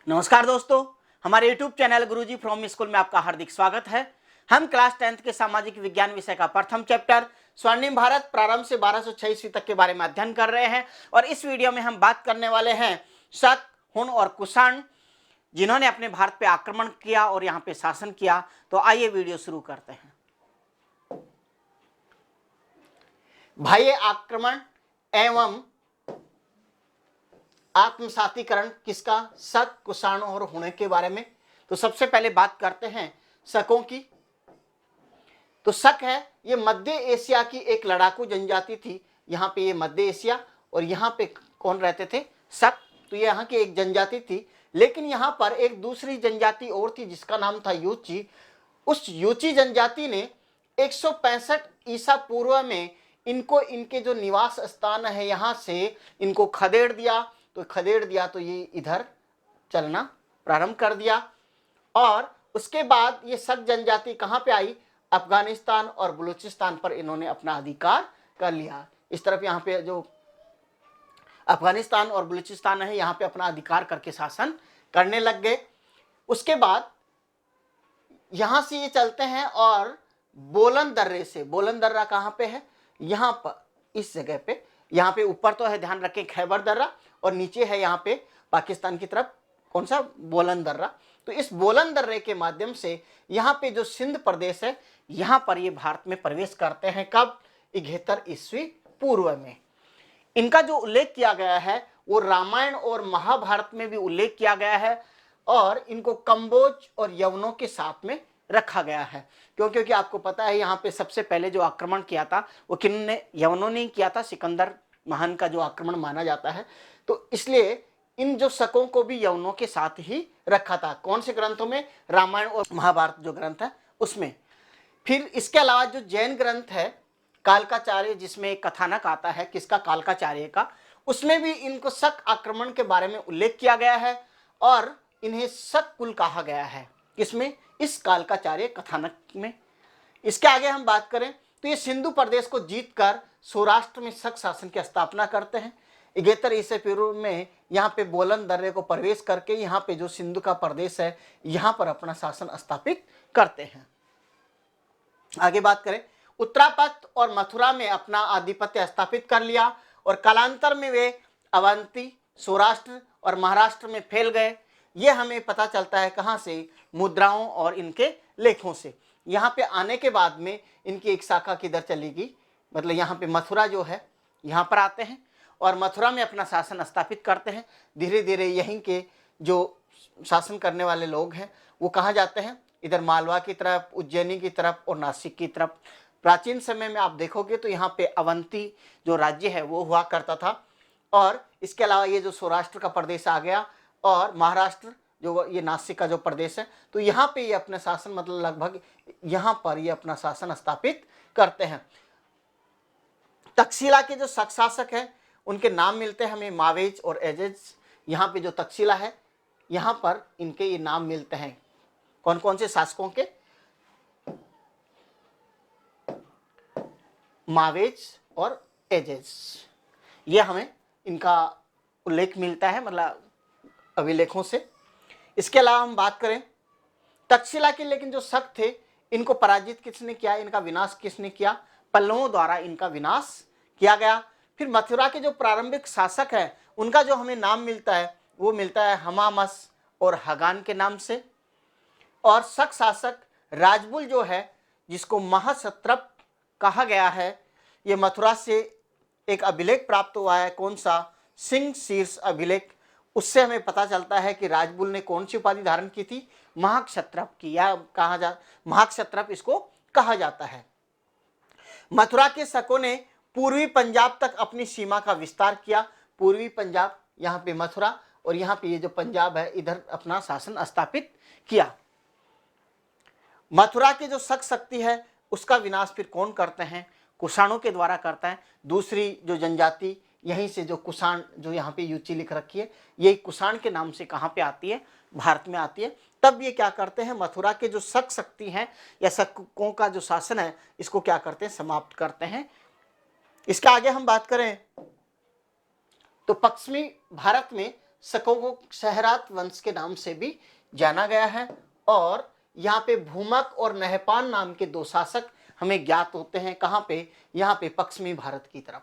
नमस्कार दोस्तों, हमारे YouTube channel Guruji from school में आपका हार्दिक स्वागत है। हम क्लास 10th के सामाजिक विज्ञान विषय का प्रथम चैप्टर स्वर्णिम भारत प्रारंभ से 1206 ईस्वी तक के बारे में अध्ययन कर रहे हैं और इस वीडियो में हम बात करने वाले हैं शक, हुन और कुषाण जिन्होंने अपने भारत पे आक्रमण किया और यहाँ पे शासन किया। तो आइए वीडियो शुरू करते हैं। बाह्य आक्रमण एवं आत्मसातीकरण किसका? शक, कुषाण और हुन के बारे में। तो सबसे पहले बात करते हैं शकों की। तो शक है, ये मध्य एशिया की एक लड़ाकू जनजाति थी। यहाँ पे ये मध्य एशिया और यहाँ पे कौन रहते थे? शक। तो ये यहाँ की एक जनजाति थी, लेकिन यहाँ पर एक दूसरी जनजाति और थी जिसका नाम था यूची। उस यूची जनजाति ने 165 ईसा पूर्व में इनको इनके जो निवास स्थान है यहाँ से इनको खदेड़ दिया। तो ये इधर चलना प्रारंभ कर दिया और उसके बाद ये शक जनजाति कहाँ पे आई? अफगानिस्तान और बलूचिस्तान पर इन्होंने अपना अधिकार कर लिया। इस तरफ यहाँ पे जो अफगानिस्तान और बलूचिस्तान है यहाँ पे अपना अधिकार करके शासन करने लग गए। उसके बाद यहाँ से ये चलते हैं और बोलन दर्रे से, बोलन दर्रा कहाँ पे है? यहाँ पर इस जगह पे, यहाँ पे ऊपर तो है, ध्यान रखें, खैबर दर्रा, और नीचे है यहाँ पे पाकिस्तान की तरफ कौन सा? बोलन दर्रा। तो इस बोलन दर्रे के माध्यम से यहाँ पे जो सिंध प्रदेश है यहाँ पर ये भारत में प्रवेश करते हैं। कब? 71 ईस्वी पूर्व में। इनका जो उल्लेख किया गया है वो रामायण और महाभारत में भी उल्लेख किया गया है और इनको कंबोज और यवनों के साथ में रखा गया है। क्योंकि आपको पता है यहाँ पे सबसे पहले जो आक्रमण किया था वो किन्होंने? यवनों ने किया था। सिकंदर महान का जो आक्रमण माना जाता है, तो इसलिए इन जो शकों को भी यवनों के साथ ही रखा था। कौन से ग्रंथों में? रामायण और महाभारत जो ग्रंथ है उसमें। फिर इसके अलावा जो जैन ग्रंथ है कालकाचार्य, जिसमें एक कथानक आता है, किसका? कालकाचार्य का, उसमें भी इनको शक आक्रमण के बारे में उल्लेख किया गया है और इन्हें शक कुल कहा गया है। किसमें? इस कालकाचार्य कथानक में। इसके आगे हम बात करें तो ये सिंधु प्रदेश को जीतकर सौराष्ट्र में शक शासन की स्थापना करते हैं। 71 ईसा पूर्व में यहाँ पे बोलन दर्रे को प्रवेश करके यहाँ पे जो सिंधु का प्रदेश है यहाँ पर अपना शासन स्थापित करते हैं। आगे बात करें, उत्तरापथ और मथुरा में अपना आधिपत्य स्थापित कर लिया और कालांतर में वे अवंती, सौराष्ट्र और महाराष्ट्र में फैल गए। ये हमें पता चलता है कहाँ से? मुद्राओं और इनके लेखों से। यहाँ पे आने के बाद में इनकी एक शाखा किधर चलेगी? मतलब यहाँ पे मथुरा जो है यहाँ पर आते हैं और मथुरा में अपना शासन स्थापित करते हैं। धीरे धीरे यहीं के जो शासन करने वाले लोग हैं वो कहाँ जाते हैं? इधर मालवा की तरफ, उज्जैनी की तरफ और नासिक की तरफ। प्राचीन समय में आप देखोगे तो यहाँ पे अवंती जो राज्य है वो हुआ करता था और इसके अलावा ये जो सौराष्ट्र का प्रदेश आ गया और महाराष्ट्र जो ये नासिक का जो प्रदेश है, तो यहाँ पे ये अपना शासन, मतलब लगभग यहाँ पर ये अपना शासन स्थापित करते हैं। तक्षशिला के जो शक शासक हैं उनके नाम मिलते हैं हमें मावेज और एजेज। यहाँ पे जो तक्षशिला है यहाँ पर इनके ये नाम मिलते हैं। कौन कौन से शासकों के? मावेज और एजेज, ये हमें इनका उल्लेख मिलता है, मतलब अभिलेखों से। इसके अलावा हम बात करें तक्षशिला के, लेकिन जो शक थे इनको पराजित किसने किया? इनका विनाश किसने किया? पल्लवों द्वारा इनका विनाश किया गया। फिर मथुरा के जो प्रारंभिक शासक हैं उनका जो हमें नाम मिलता है वो मिलता है हमामस और हगान के नाम से। और शक शासक राजबुल जो है, जिसको महाक्षत्रप कहा गया है, ये मथुरा से एक अभिलेख प्राप्त हुआ है। कौन सा? सिंह शीर्ष अभिलेख। उससे हमें पता चलता है कि राजबुल ने कौन सी उपाधि धारण की थी? महाक्षत्रप की, या महाक्षत्रप इसको कहा जाता है। मथुरा के शकों ने पूर्वी पंजाब तक अपनी सीमा का विस्तार किया। पूर्वी पंजाब, यहाँ पे मथुरा और यहाँ पे ये जो पंजाब है इधर अपना शासन स्थापित किया। मथुरा के जो शक शक्ति है उसका विनाश फिर कौन करते हैं? कुषाणों के द्वारा करता है। दूसरी जो जनजाति यहीं से जो कुषाण, जो यहाँ पे यूची लिख रखी है, ये कुषाण के नाम से कहाँ पे आती है? भारत में आती है। तब ये क्या करते हैं? मथुरा के जो शक शक्ति हैं या शकों का जो शासन है इसको क्या करते हैं? समाप्त करते हैं। इसके आगे हम बात करें तो पश्चिमी भारत में शकों को सहरात वंश के नाम से भी जाना गया है। और यहाँ पे भूमक और नहपान नाम के दो शासक हमें ज्ञात होते हैं। कहाँ पे? यहाँ पे पश्चिमी भारत की तरफ।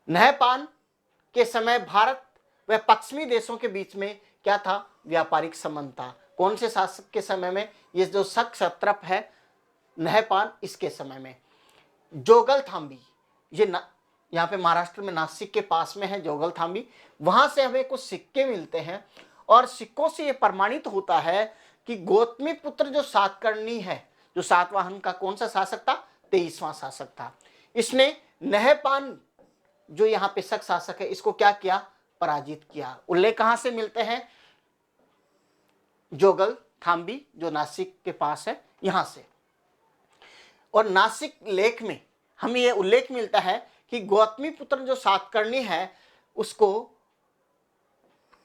नहपान के समय भारत व पश्चिमी देशों के बीच में क्या था? व्यापारिक संबंध था। कौन से शासक के समय में? ये जो शक सत्रप है नहपान, इसके समय में। जोगल थाम्बी, ये यहाँ पे महाराष्ट्र में नासिक के पास में है जोगल थाम्बी। वहां से हमें कुछ सिक्के मिलते हैं और सिक्कों से ये प्रमाणित होता है कि गौतमी पुत्र जो सातकर्णी है, जो सातवाहन का कौन सा शासक था? 23वां शासक था। इसने नहपान जो यहाँ पे शक शासक है, इसको क्या किया? पराजित किया। उल्लेख कहां से मिलते हैं? जोगल थाम्बी जो नासिक के पास है, यहां से। और नासिक लेख में हमें यह उल्लेख मिलता है कि गौतमी पुत्र जो सातकर्णी है उसको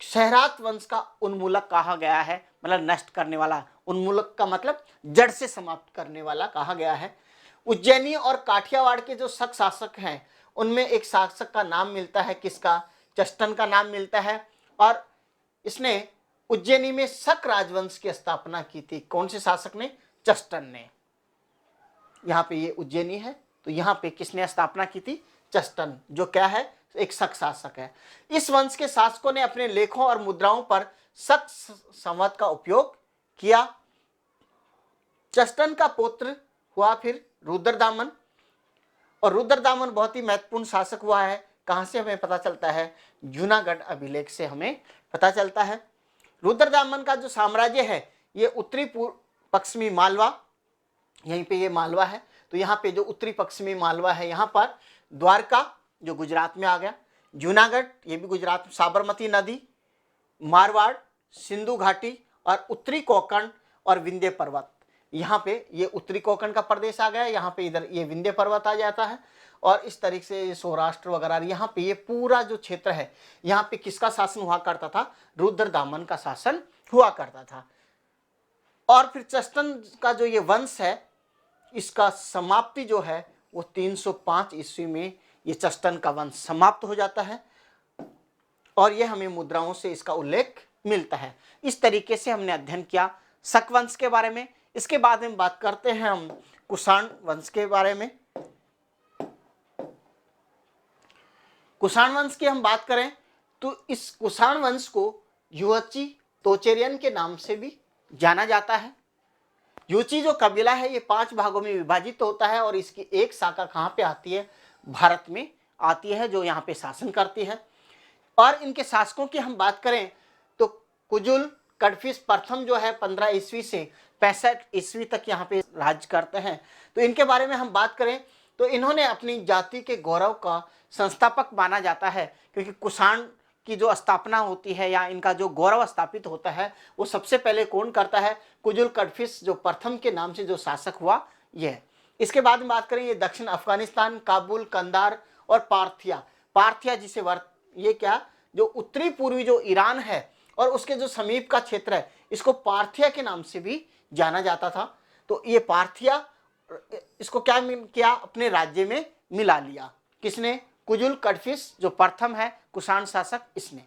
सहरात वंश का उन्मूलक कहा गया है, मतलब नष्ट करने वाला। उन्मूलक का मतलब जड़ से समाप्त करने वाला कहा गया है। उज्जैनी और काठियावाड़ के जो शक शासक हैं उनमें एक शासक का नाम मिलता है, किसका? चस्टन का नाम मिलता है। और इसने उज्जैनी में शक राजवंश की स्थापना की थी। कौन से शासक ने? चस्टन ने। यहाँ पे ये उज्जैनी है, तो यहाँ पे किसने स्थापना की थी? चस्टन, जो क्या है? एक शक शासक है। इस वंश के शासकों ने अपने लेखों और मुद्राओं पर शक संवत का उपयोग किया। चस्टन का पुत्र हुआ फिर रुद्रदामन, और रुद्रदामन बहुत ही महत्वपूर्ण शासक हुआ है। कहां से हमें पता चलता है? जूनागढ़ अभिलेख से हमें पता चलता है। रुद्रदामन का जो साम्राज्य है ये उत्तरी पूर्व पश्चिमी मालवा, यहीं पे ये मालवा है, तो यहाँ पे जो उत्तरी पश्चिमी मालवा है, यहाँ पर द्वारका जो गुजरात में आ गया, जूनागढ़ ये भी गुजरात में, साबरमती नदी, मारवाड़, सिंधु घाटी और उत्तरी कोंकण और विंध्य पर्वत, यहाँ पे ये उत्तरी कोंकण का प्रदेश आ गया। यहाँ पे इधर ये विंध्य पर्वत आ जाता है। और इस तरीके से सौराष्ट्र वगैरह, यहाँ पे ये पूरा जो क्षेत्र है, यहाँ पे किसका शासन हुआ करता था? रुद्रदामन का शासन हुआ करता था। और फिर चस्टन का जो ये वंश है, इसका समाप्ति जो है वो 305 ईस्वी में ये चस्टन का वंश समाप्त हो जाता है। और ये हमें मुद्राओं से इसका उल्लेख मिलता है। इस तरीके से हमने अध्ययन किया शक वंश के बारे में। इसके बाद में बात करते हैं हम कुषाण वंश के बारे में। कुषाण वंश की हम बात करें तो इस कुषाण वंश को युवची तोचेरियन के नाम से भी जाना जाता है। युची जो कबीला है ये 5 भागों में विभाजित होता है और इसकी एक शाखा कहाँ पे आती है? भारत में आती है, जो यहाँ पे शासन करती है। और इनके शासकों की हम बात करें तो कुजुल कडफिस प्रथम जो है 15 ईस्वी से 65 ईस्वी तक यहाँ पे राज करते हैं। तो इनके बारे में हम बात करें तो इन्होंने अपनी जाति के गौरव का संस्थापक माना जाता है, क्योंकि कुषाण की जो स्थापना होती है या इनका जो गौरव स्थापित होता है वो सबसे पहले कौन करता है? कुजुल कडफिस जो प्रथम के नाम से जो शासक हुआ ये। इसके बाद में बात करें ये दक्षिण अफगानिस्तान, काबुल, कंधार और पार्थिया। पार्थिया जिसे ये क्या जो उत्तरी पूर्वी जो ईरान है और उसके जो समीप का क्षेत्र है इसको पार्थिया के नाम से भी जाना जाता था। तो ये पार्थिया इसको क्या किया? अपने राज्य में मिला लिया। किसने? कुजुल कडफिस जो प्रथम है कुषाण शासक, इसने।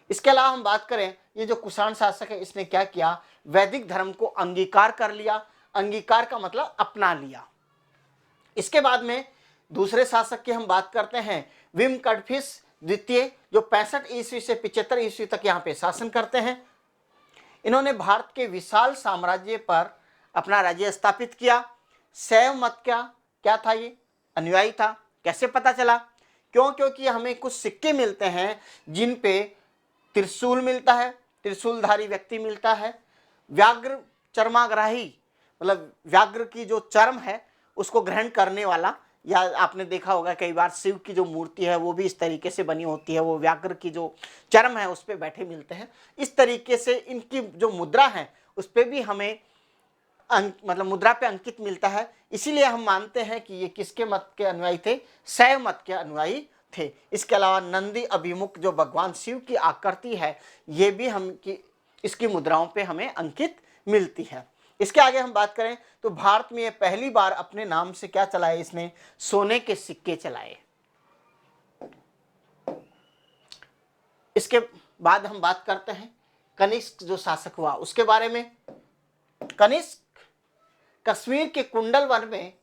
इसके अलावा हम बात करें ये जो कुषाण शासक है इसने क्या किया? वैदिक धर्म को अंगीकार कर लिया। अंगीकार का मतलब अपना लिया। इसके बाद में दूसरे शासक की हम बात करते हैं विम कडफिस द्वितीय, जो 65 ईस्वी से 75 ईस्वी तक यहाँ पे शासन करते हैं। इन्होंने भारत के विशाल साम्राज्य पर अपना राज्य स्थापित किया। शैव मत का क्या था? ये अनुयायी था। कैसे पता चला? क्योंकि हमें कुछ सिक्के मिलते हैं जिन पे त्रिशूल मिलता है, त्रिशूलधारी व्यक्ति मिलता है, व्याघ्र चर्माग्राही मतलब व्याघ्र की जो चर्म है उसको ग्रहण करने वाला, या आपने देखा होगा कई बार शिव की जो मूर्ति है वो भी इस तरीके से बनी होती है, वो व्याघ्र की जो चर्म है उस पर बैठे मिलते हैं। इस तरीके से इनकी जो मुद्रा है उस पर भी हमें मतलब मुद्रा पे अंकित मिलता है। इसीलिए हम मानते हैं कि ये किसके मत के अनुयायी थे? शैव मत के अनुयायी थे। इसके अलावा नंदी अभिमुख जो भगवान शिव की आकृति है ये भी इसकी मुद्राओं पे हमें अंकित मिलती है। इसके आगे हम बात करें तो भारत में ये पहली बार अपने नाम से क्या चलाए? इसने सोने के सिक्के चलाए। इसके बाद हम बात करते हैं कनिष्क जो शासक हुआ उसके बारे में। कनिष्क कश्मीर के कुंडल वन में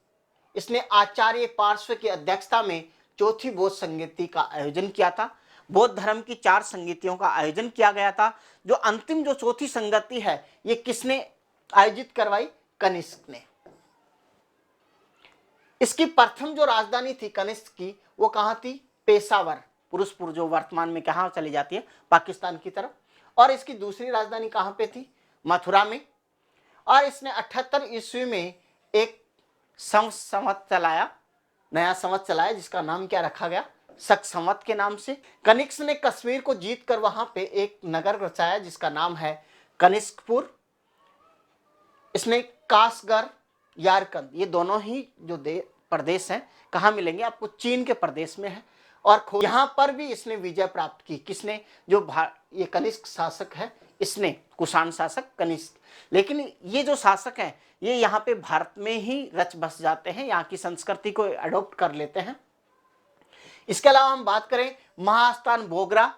इसने आचार्य पार्श्व की अध्यक्षता में चौथी बौद्ध संगीति का आयोजन किया था। बौद्ध धर्म की 4 संगीतियों का आयोजन किया गया था। जो अंतिम जो चौथी संगति है ये किसने आयोजित करवाई? कनिष्क ने। इसकी प्रथम जो राजधानी थी कनिष्क की वो कहाँ थी? पेशावर, पुरुषपुर, जो वर्तमान में कहाँ चली जाती है? पाकिस्तान की तरफ। और इसकी दूसरी राजधानी कहाँ पे थी? मथुरा में। और इसने 78 ईस्वी में एक संवत चलाया, नया संवत चलाया जिसका नाम क्या रखा गया? शक संवत के नाम से। कनिष्क ने कश्मीर को जीतकर वहां पे एक नगर बसाया जिसका नाम है कनिष्कपुर। इसने कासगढ़, यारकंद, ये दोनों ही जो प्रदेश हैं कहाँ मिलेंगे आपको? चीन के प्रदेश में है। और यहाँ पर भी इसने विजय प्राप्त की। किसने? जो ये कनिष्क शासक है इसने, कुषाण शासक कनिष्क। लेकिन ये जो शासक हैं ये यहाँ पे भारत में ही रच बस जाते हैं, यहाँ की संस्कृति को अडॉप्ट कर लेते हैं। इसके अलावा हम बात करें महास्थान बोगरा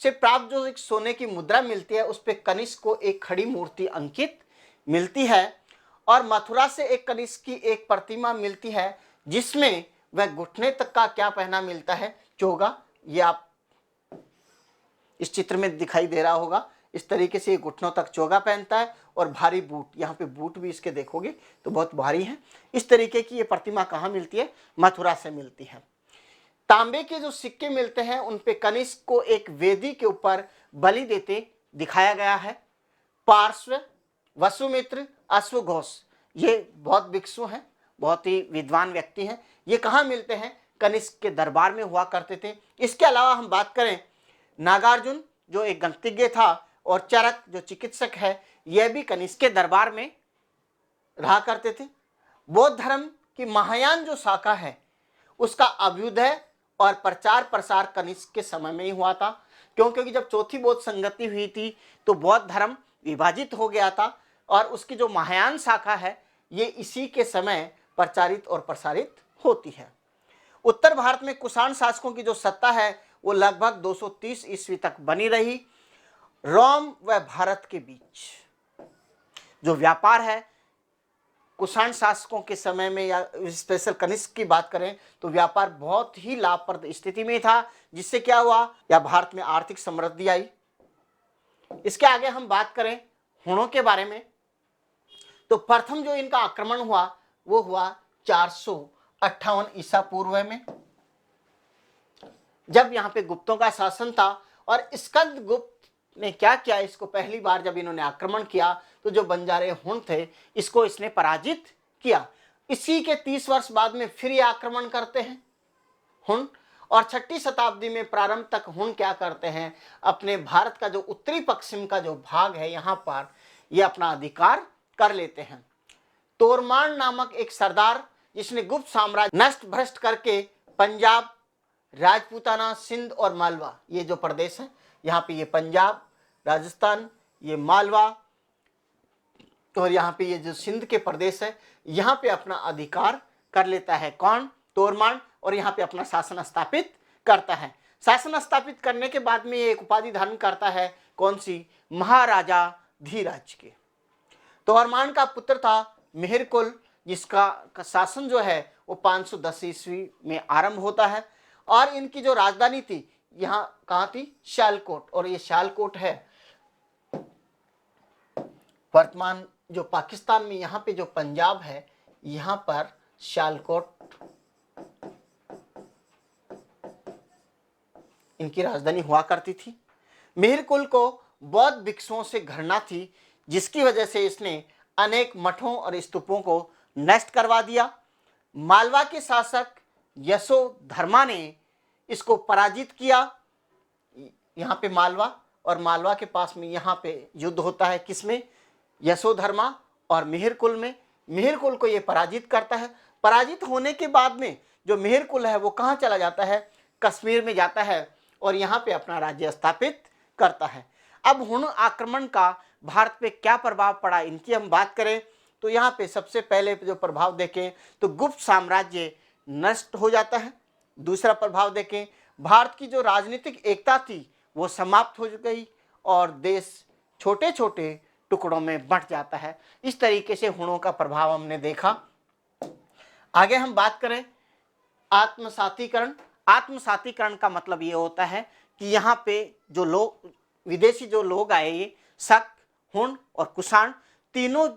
से प्राप्त जो एक सोने की मुद्रा मिलती है उस पे कनिष्क को एक खड़ी मूर्ति अंकित मिलती है। और मथुरा से एक कनिष्क की एक प्रतिमा मिलती है जिसमें वह घुटने तक का क्या पहना मिलता है? चोगा। ये आप इस चित्र में दिखाई दे रहा होगा। इस तरीके से ये घुटनों तक चोगा पहनता है और भारी बूट, यहाँ पे बूट भी इसके देखोगे तो बहुत भारी है। इस तरीके की ये प्रतिमा कहाँ मिलती है? मथुरा से मिलती है। तांबे के जो सिक्के मिलते हैं उन पे कनिष्क को एक वेदी के ऊपर बलि देते दिखाया गया है। पार्श्व, वसुमित्र, अश्वघोष, ये बहुत भिक्षु हैं, बहुत ही विद्वान व्यक्ति हैं। ये कहाँ मिलते हैं? कनिष्क के दरबार में हुआ करते थे। इसके अलावा हम बात करें नागार्जुन जो एक गणितज्ञ था और चरक जो चिकित्सक है, यह भी कनिष्क के दरबार में रहा करते थे। बौद्ध धर्म की महायान जो शाखा है उसका अभ्युदय और प्रचार प्रसार कनिष्क के समय में ही हुआ था। क्योंकि जब चौथी बौद्ध संगति हुई थी तो बौद्ध धर्म विभाजित हो गया था और उसकी जो महायान शाखा है ये इसी के समय प्रचारित और प्रसारित होती है। उत्तर भारत में कुषाण शासकों की जो सत्ता है वो लगभग 230 ईस्वी तक बनी रही। रोम व भारत के बीच जो व्यापार है कुषाण शासकों के समय में या स्पेशल कनिष्क की बात करें तो व्यापार बहुत ही लाभप्रद स्थिति में था, जिससे क्या हुआ? या भारत में आर्थिक समृद्धि आई। इसके आगे हम बात करें हुणों के बारे में तो प्रथम जो इनका आक्रमण हुआ वो हुआ 458 ईसा पूर्व में, जब यहाँ पे गुप्तों का शासन था। और स्कंद गुप्त ने क्या किया? इसको पहली बार जब इन्होंने आक्रमण किया तो जो बंजारे हुण थे इसको इसने पराजित किया। इसी के 30 वर्ष बाद में फिर ये आक्रमण करते हैं हुण। और 6ठी शताब्दी में प्रारंभ तक हुण क्या करते हैं? अपने भारत का जो उत्तरी पश्चिम का जो भाग है यहाँ पर ये अपना अधिकार कर लेते हैं। तोरमान नामक एक सरदार जिसने गुप्त साम्राज्य नष्ट भ्रष्ट करके पंजाब, राजपूताना, सिंध और मालवा, ये जो प्रदेश है यहाँ पे ये पंजाब, राजस्थान, ये मालवा और यहाँ पे ये जो सिंध के प्रदेश है यहाँ पे अपना अधिकार कर लेता है। कौन? तोरमान। और यहाँ पे अपना शासन स्थापित करता है। शासन स्थापित करने के बाद में ये एक उपाधि धारण करता है। कौन सी? महाराजा धीराज के। तोरमान का पुत्र था मिहिरकुल जिसका शासन जो है वो 510 ईस्वी में आरंभ होता है। और इनकी जो राजधानी थी यहाँ कहाँ थी? शालकोट। और ये शालकोट है वर्तमान जो पाकिस्तान में यहाँ पे जो पंजाब है यहाँ पर शालकोट इनकी राजधानी हुआ करती थी। मिहिरकुल को बौद्ध भिक्षुओं से घृणा थी जिसकी वजह से इसने अनेक मठों और स्तूपों को नष्ट करवा दिया। मालवा के शासक यशोधर्मा ने इसको पराजित किया। यहाँ पे मालवा और मालवा के पास में यहाँ पे युद्ध होता है। किसमें? यशोधर्मा और मिहिरकुल में। मिहिरकुल को ये पराजित करता है। पराजित होने के बाद में जो मिहिरकुल है वो कहाँ चला जाता है? कश्मीर में जाता है और यहाँ पे अपना राज्य स्थापित करता है। अब हुण आक्रमण का भारत पे क्या प्रभाव पड़ा इनकी हम बात करें तो यहाँ पे सबसे पहले जो प्रभाव देखें तो गुप्त साम्राज्य नष्ट हो जाता है। दूसरा प्रभाव देखें भारत की जो राजनीतिक एकता थी वो समाप्त हो गई और देश छोटे छोटे टुकड़ों में बंट जाता है। इस तरीके से हुणों का प्रभाव हमने देखा। आगे हम बात करें आत्मसातीकरण। आत्मसातीकरण का मतलब ये होता है कि यहाँ पे जो लोग, विदेशी जो लोग आए, ये शक, हुण और कुषाण तीनों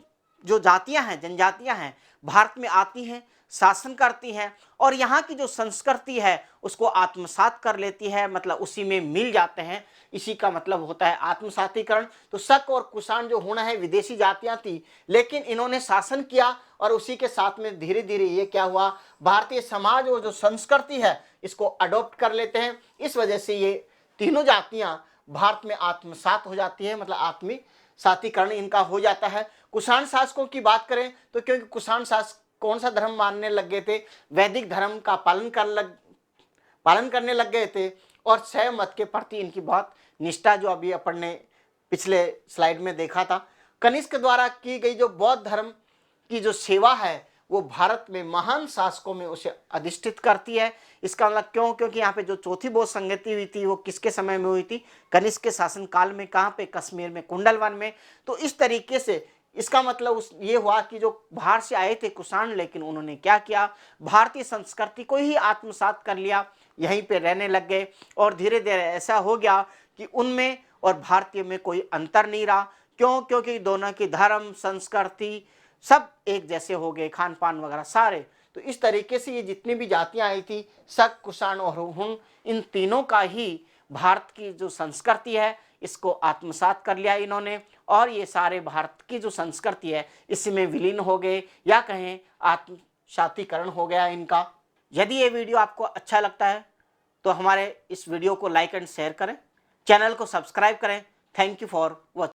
जो जातियां हैं, जनजातियां हैं, भारत में आती हैं, शासन करती हैं और यहाँ की जो संस्कृति है उसको आत्मसात कर लेती है, मतलब उसी में मिल जाते हैं। इसी का मतलब होता है आत्मसातीकरण। तो शक और कुषाण जो हुण है विदेशी जातियां थी, लेकिन इन्होंने शासन किया और उसी के साथ में धीरे धीरे ये क्या हुआ, भारतीय समाज और जो संस्कृति है इसको अडॉप्ट कर लेते हैं। इस वजह से ये तीनों जातियां भारत में आत्मसात हो जाती है, मतलब आत्मसातीकरण इनका हो जाता है। कुषाण शासकों की बात करें तो क्योंकि कुषाण शासक कौन सा धर्म मानने लग गए थे, वैदिक धर्म का पालन करने लग गए थे और शैव मत के प्रति इनकी बहुत निष्ठा, जो अभी अपन ने पिछले स्लाइड में देखा था। कनिष्क द्वारा की गई जो बौद्ध धर्म की जो सेवा है वो भारत में महान शासकों में उसे अधिष्ठित करती है। इसका मतलब क्यों, क्योंकि यहाँ पे जो चौथी बौद्ध संगति हुई थी वो किसके समय में हुई थी, कनिष्क के शासन काल में। कहाँ पे, कश्मीर में, कुंडलवन में। तो इस तरीके से इसका मतलब ये हुआ कि जो बाहर से आए थे कुषाण, लेकिन उन्होंने क्या किया, भारतीय संस्कृति को ही आत्मसात कर लिया, यहीं पे रहने लग गए और धीरे धीरे ऐसा हो गया कि उनमें और भारतीय में कोई अंतर नहीं रहा। क्यों, क्योंकि दोनों की धर्म, संस्कृति सब एक जैसे हो गए, खान पान वगैरह सारे। तो इस तरीके से ये जितनी भी जातियां आई थी, शक, कुषाण और हुण, इन तीनों का ही भारत की जो संस्कृति है इसको आत्मसात कर लिया इन्होंने और ये सारे भारत की जो संस्कृति है इसमें विलीन हो गए, या कहें आत्मसातीकरण हो गया इनका। यदि ये वीडियो आपको अच्छा लगता है तो हमारे इस वीडियो को लाइक एंड शेयर करें, चैनल को सब्सक्राइब करें। Thank you for watching.